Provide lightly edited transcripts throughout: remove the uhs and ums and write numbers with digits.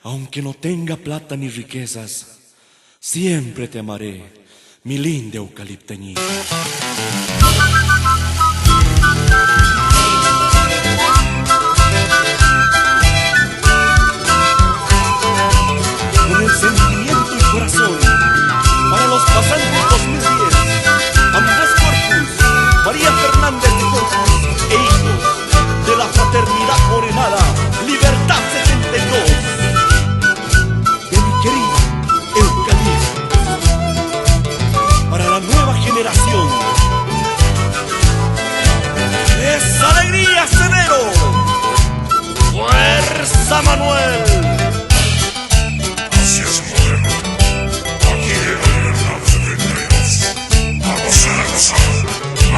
Aunque no tenga plata ni riquezas, siempre te amaré, mi linda eucalipteñita. Con el sentimiento y corazón, para los pasantes 2010, Andrés Corpus, María Fernández de Corpus e hijos de la fraternidad morenada, Libertad 72. Generación. ¡Es alegría, Cedero! ¡Fuerza, Manuel! Así es, Moreno. Aquí llega Libertad 72. A gozar,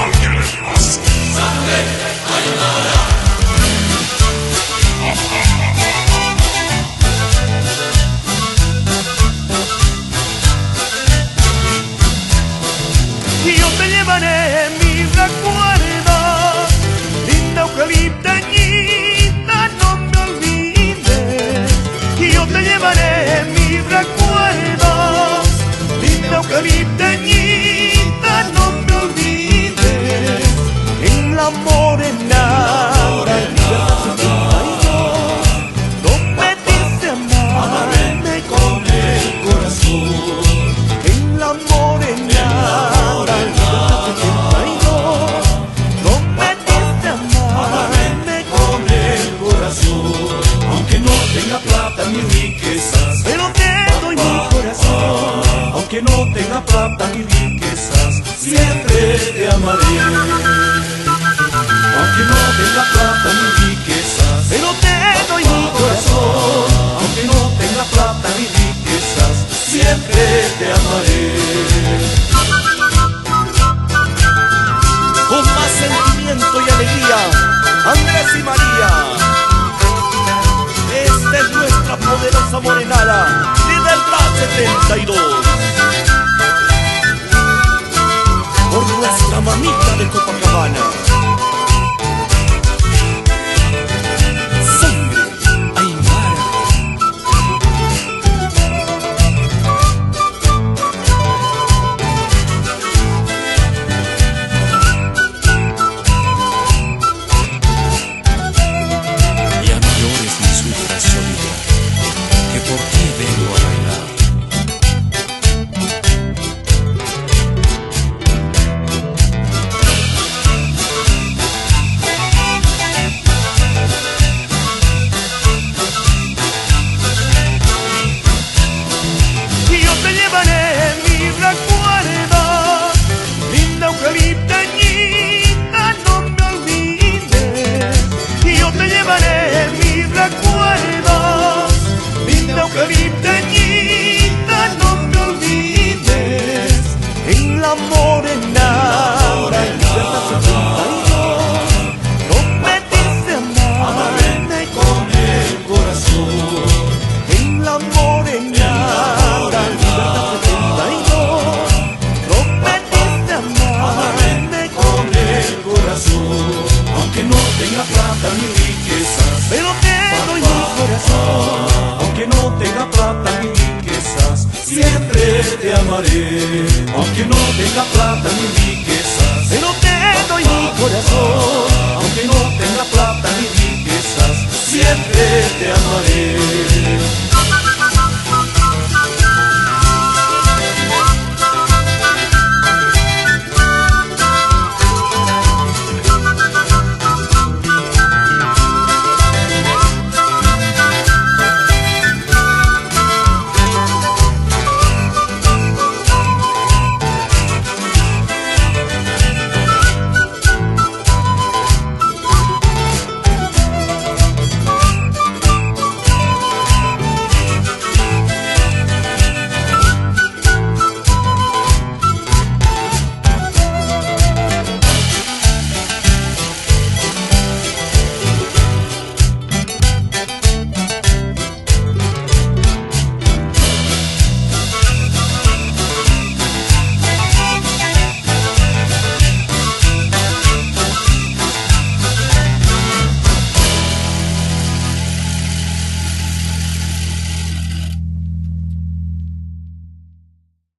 al que le paso. ¡Sangre, ayudara! Y yo te llevaré en mi recuerdo, linda eucalipteñita, no me olvides. Y yo te llevaré en mi recuerdo, linda eucalipteñita, no me olvides. En la morenada, no me dice amarme con el corazón. En la morenada, plata ni riquezas, pero te doy mi corazón. Aunque no tenga plata ni riquezas, siempre te amaré. Aunque no tenga plata ni riquezas, pero te doy mi corazón. Aunque no tenga plata ni riquezas, siempre te amaré. Con más sentimiento y alegría, Andrés y María. Esta es nuestra poderosa morenada, Libertad 72. Por nuestra mamita de Copacabana. Sangre Aymara. Ya no llores ni sufras, Solita, que por ti vengo a bailar. Y yo te llevaré en mi recuerdo, linda eucalipteñita, no me olvides. Y yo te llevaré en mi recuerdo, linda eucalipteñita, no me olvides. En la morenada, Libertad 72, no me dice amarme con el corazón. En la morenada, Libertad 72, no me dice amarme con el corazón. Aunque no tenga plata ni riquezas, Pero te doy mi corazón. aunque no tenga plata ni riquezas, siempre te amaré. Aunque no tenga plata ni riquezas, Pero te doy mi corazón. aunque no tenga plata ni riquezas, siempre te amaré.